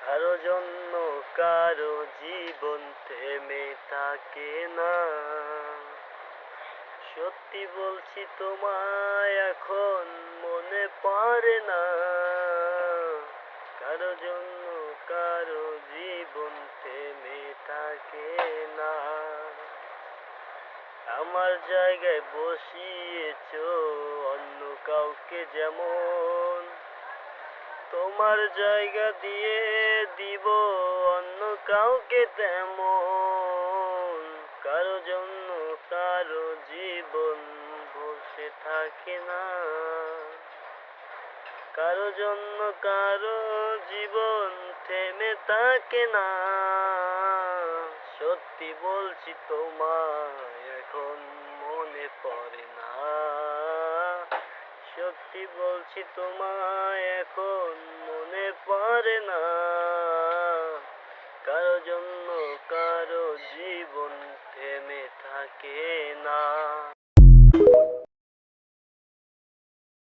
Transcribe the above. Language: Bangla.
কারো জন্য কারো জীবন থেমে থাকে না। সত্যি বলছি তোমায় এখন মনে পড়ে না। কারো জন্য কারো জীবন থেমে থাকে না। আমার জায়গায় বসিয়েছো অন্য কাউকে যেমন, তোমার জায়গা দিয়ে দিব অন্য কাউকে তেমন। কারো জন্য কারো জীবন বসে থাকে না। কারো জন্য কারো জীবন থেমে থাকে না। সত্যি বলছি তোমায় এখন মনে পড়ে না। সত্যি বলছি তোমায় এখন মনে পড়ে না। কারো জন্য কারো জীবন থেমে থাকে না।